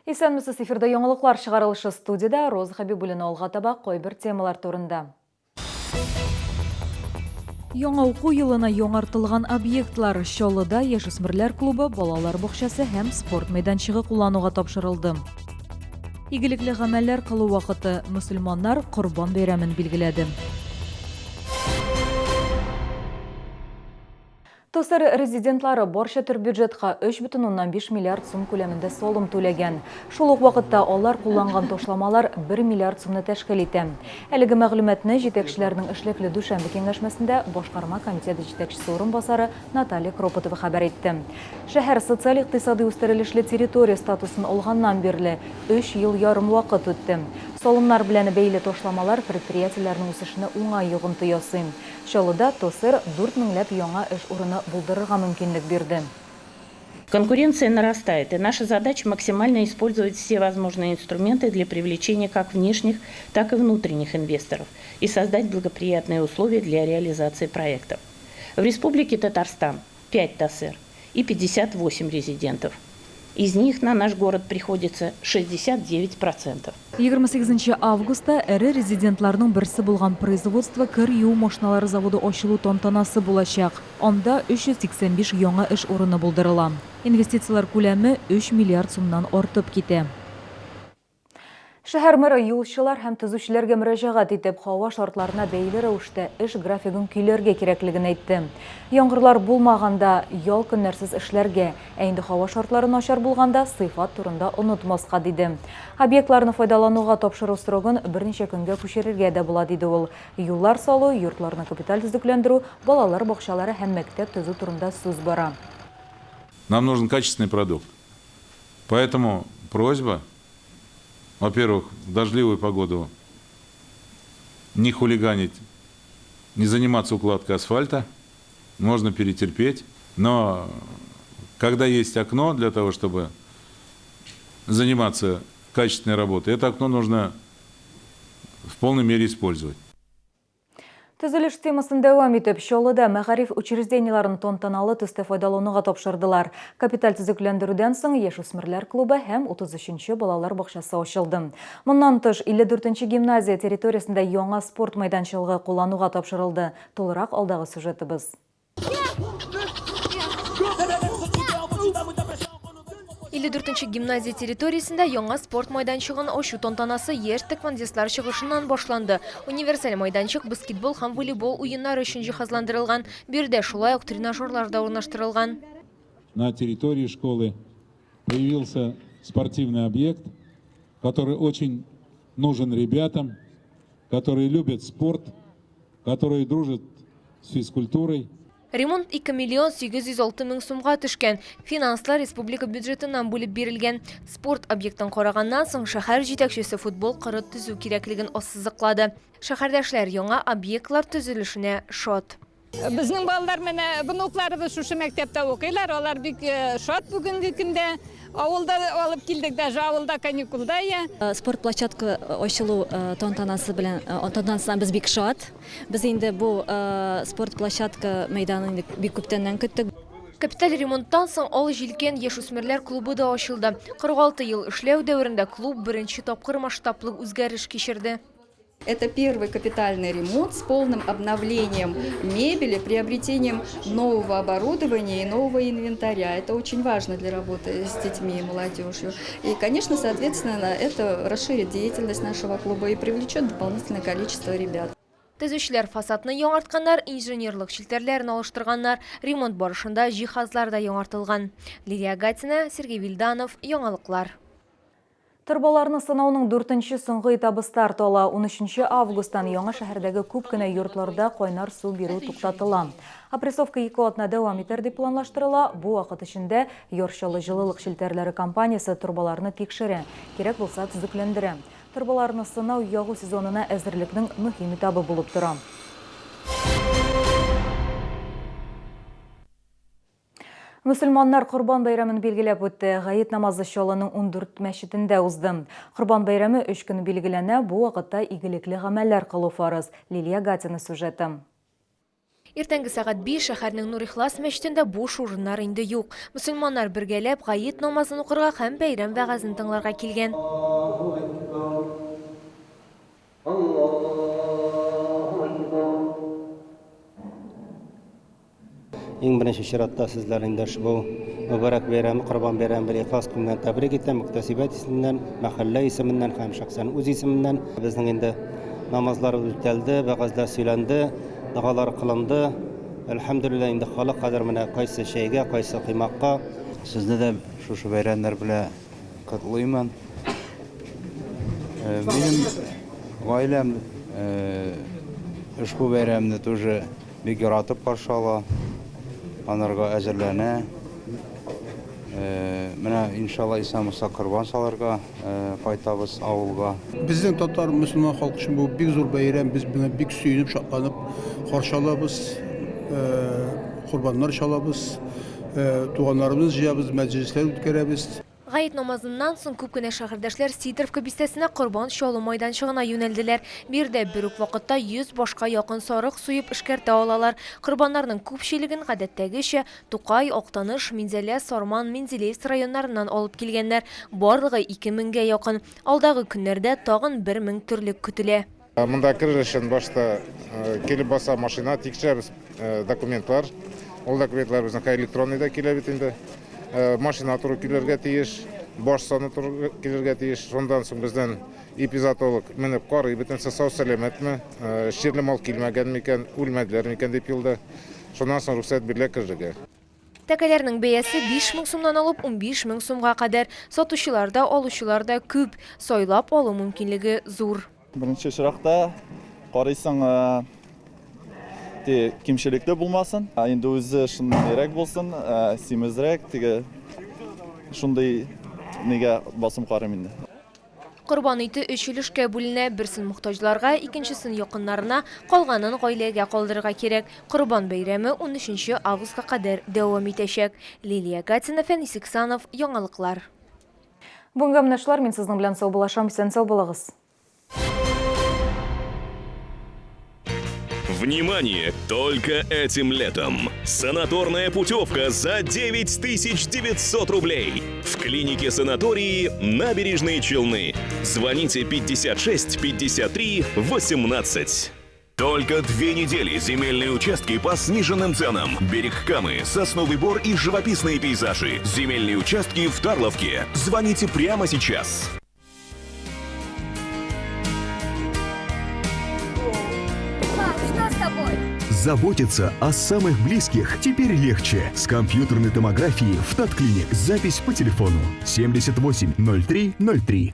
Исәнмесез, эфирда яңалыклар чыгарылышы студияда Роза Хабибуллина алга таба койбер темалар турында. Яңа уку йылына яңартылган объектлар Чаллыда яшүсмерләр клубы, балалар бакчасы һәм спорт мәйданчыгы куллануга тапшырылды. Игелекле гамәлләр кылу вакыты мөселманнар Корбан бәйрәмен билгеләде. Тосыр резидентлары барча төр бюджетка 3,5 миллиард сум күләмендә солым түләгән. Шул ук вакытта алар кулланган ташламалар 1 миллиард сумны тәшкил итә. Әлеге мәгълүматны җитәкчеләрнең эшлекле дүшәмбе киңәшмәсендә башкарма комитеты җитәкчесе орынбасары Наталья Кропотова хәбәр итте. Шәһәр социаль-икътисади үстерелешле территория статусын алганнан бирле 3 ел ярым вакыт үтте. Солымнар белән бәйле ташламалар предприятиеләрнең үсешенә уңай йогынты ясый. Чаллыда Тосыр 4 меңләп яңа эш урыны булдырырга мөмкинлек бирде. Конкуренция нарастает, и наша задача максимально использовать все возможные инструменты для привлечения как внешних, так и внутренних инвесторов и создать благоприятные условия для реализации проектов. В Республике Татарстан 5 ТАСЭР и 58 резидентов. Из них на наш город приходится 69%. 28 августа эре резидентларның берсе булган производство кыр юу машиналары заводы ачылу тантанасы булачак. Анда 385 яңа эш урыны булдырыла. Инвестициялар күләме 3 миллиард сумнан артып китә. Шәһәр мэры юлчылар һәм төзүчеләргә мөрәҗәгать итеп, һава шартларына бәйле рәвештә эш графигын көйләргә кирәклеген әйтте. Яңгырлар булмаганда ял көннәрсез эшләргә, ә инде һава шартлары начар булганда сыйфат турында онытмаска диде. Объектларны файдалануга тапшыру срогын берничә көнгә күчерергә дә була диде ул. Юллар салу, йортларны капиталь төзекләндерү, балалар бакчалары һәм мәктәп төзү турында сүз бара. Нам нужен качественный продукт. Поэтому просьба, во-первых, в дождливую погоду не хулиганить, не заниматься укладкой асфальта, можно перетерпеть. Но когда есть окно для того, чтобы заниматься качественной работой, это окно нужно в полной мере использовать. Төзелеш темасын дәвам итеп, Чаллыда мәгариф учреждениеларын тантаналы төстә файдалануга тапшырдылар. Капиталь төзекләндерүдән соң яшүсмерләр клубы һәм 33-нче балалар бакчасы ачылды. Моннан тыш 54-нче гимназия территориясендә яңа спорт мәйданчыгы куллануга тапшырылды. Тулырак алдагы сюжетыбыз. 54-нче гимназия территориясендә яңа спорт майданчыгын ачу тантанасы яшь тэквондистлар чыгышыннан башланды. Универсаль майданчык баскетбол һәм волейбол уеннары өчен җиһазландырылган. Бирдә шулай ук тренажерлар да урнаштырылган. На территории школы появился спортивный объект, который очень нужен ребятам, которые любят спорт, которые дружат с физкультурой. Ремонт 2 миллион 806 мең сумга төшкән. Финанслар республика бюджетыннан бүлеп бирелгән. Спорт объектын караганнан соң шәһәр җитәкчесе футбол коры төзү кирәклеген ассызыклады. Шәһәрдәшләр яңа объектлар төзелешенә шат. Безнең балалар менә внукларыбыз шушы мәктәптә укыйлар. Алар бик шат бүгенге көндә. Авылда алып килдек, даже авылда каникулда я. Спорт площадка ачылу тантанасы белән тантанасынан без бик шат. Без инде бу спорт площадка мәйданын бик күптәннән көттек. Капиталь ремонттан соң ал җилкән яшүсмерләр клубы да ачылды. 46 ел эшләү дәверендә клуб беренче тапкыр масштаблы үзгәреш кичерде. Это первый капитальный ремонт с полным обновлением мебели, приобретением нового оборудования и нового инвентаря. Это очень важно для работы с детьми и молодежью. И, конечно, соответственно, это расширит деятельность нашего клуба и привлечет дополнительное количество ребят. Төзүчеләр фасадны яңартканнар, инженерлык челтәрләрен алыштырганнар, ремонт барышында җиһазлар да яңартылган. Лилия Гатина, Сергей Вильданов, яңалыклар. Тырбаларны сынауның 4-нче соңгы этабы старт ала. 13 августтан яңа шәһәрдәге күп кенә йортларда кайнар су бирү туктатыла. Опрессовка 2 атна дәвам итәр дип планлаштырыла. Бу вакыт эчендә Ярчалы җылылык челтәрләре компаниясе тырбаларны тикшерә, кирәк булса төзекләндерә. Тырбаларны сынау ягу сезонына әзерлекнең мөһим этабы булып тора. Мөселманнар Корбан бәйрәмен билгеләп үтте. Гает намазы Чаллының 14 мәчетендә узды. Корбан бәйрәме 3 көн билгеләнә, бу вакытта игелекле гамәлләр кылу фарыз. Лилия Гатина сюжеты. Иртәнге сағат 5 шәһәрнең Нур-Ихлас мәчетендә буш урыннар инде юк. Мөселманнар бергәләп гает намазын укырга һәм бәйрәм вәгазен тыңларга килгән. Иң беренче чиратта сезләрнең дә шул мөбарәк бәйрәме, Корбан бәйрәме белән ихлас күңелдән тәбрик итәм. Мөхтәсибәт исеменнән, мәхәллә исеменнән һәм шәхсән үз исеменнән безнең инде намазларыбыз үтәлде, вәгазьләр сөйләнде, дугалар кылынды. Әлхәмдүлилләh инде халык хәзер менә кайсы чәйгә, кайсы кыймакка. Сезне дә шушы бәйрәмнәр белән котлыймын. Минем гаиләм ushbu бәйрәмне тоже бик яратып каршы ала, анарга әзерләнә. Менә иншалла исән-муса Корбан саларга кайтабыз авылга. Безнең татар мөселман халкы өчен бу бик зур бәйрәм. Без моны бик сөенеп, шатланып каршы алабыз. Корбаннар чалабыз, туганнарыбыз җыябыз, мәҗлесләр үткәрәбез. Гает намазыннан соң күп кенә шәһәрдәшләр Сидоровка бистәсенә Корбан чалу майданчыгына юнәлделәр. Бирдә бер үк вакытта 100 башка якын сарык суеп эшкәртә алалар. Корбаннарның күпчелеген гадәттәгечә Тукай, Актаныш, Минзәлә, Сарман, Мензелес районнарыннан алып килгәннәр. Барлыгы 2000-гә якын. Алдагы көннәрдә тагын 1000 төрлек көтелә. Монда кирер өчен башта килеп баса машина, тикшерәбез документлар. Ул документлар безнең электронный да килә бит инде. Машина туры килергә тиеш, баш саны туры килергә тиеш. Шундан соң бездән эпизотолог менеп карый, бөтенсе сау сәламәтме, ширле мал килмәгән микән, үлмәделәр микән дип юлда. Шуннан соң рөхсәт бирелә кирергә. Тәкәләрнең бәясе 5000 сумнан алып 15000 сумга кадәр. Сатучылар да, алучылар да күп. Сайлап алу мөмкинлеге зур. Беренче чиракта карыйсың, кимчелекте булмасын. Инде үзе шундыйрак булсын, симезрәк, теге шундый нигә басым карым инде. Корбан ите 3 өлешкә бүленә, берсен мохтаҗларга, икенчесен якыннарына, калганын гаиләгә калдырырга кирәк. Корбан бәйрәме 13 августка кадәр дәвам итәчәк. Лилия Гатина, Фәнис Иксанов, яңалыклар. Бүгенге менә мин сезнең белән сау булашам, исән сау булыгыз. Внимание! Только этим летом. Санаторная путевка за 9900 рублей. В клинике санатории «Набережные Челны». Звоните 56 53 18. Только 2 недели земельные участки по сниженным ценам. Берег Камы, Сосновый Бор и живописные пейзажи. Земельные участки в Тарловке. Звоните прямо сейчас. Заботиться о самых близких теперь легче. С компьютерной томографией в Татклиник. Запись по телефону 78 03 03.